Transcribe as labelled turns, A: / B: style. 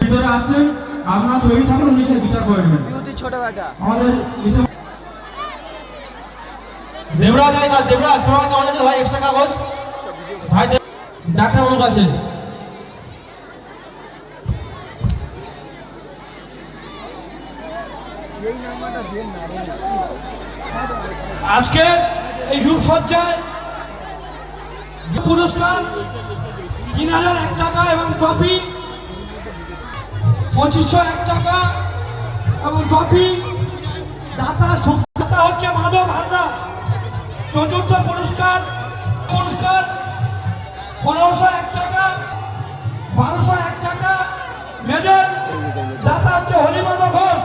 A: ভিতরে আসছেন, আপনারা তৈরি থাকুন, নিচে বিচার করে নেবেন।
B: ছোট বেটা
A: আমাদের দেবরাজ আয় না, দেবরাজ তোমার কাছে অনেক ভাই এক্সট্রা কাগজ ভাই ডাক্তার বাবুর কাছে।
C: আজকে এই রূপসজ্জায় পুরস্কার 3001 টাকা এবং ট্রফি 2501 টাকা এবং ট্রফি দাতা হচ্ছে মাধব হালদার। চতুর্থ পুরস্কার 1501 টাকা, 1201 টাকা মেডেল দাতা হচ্ছে হরিমাধব ঘোষ।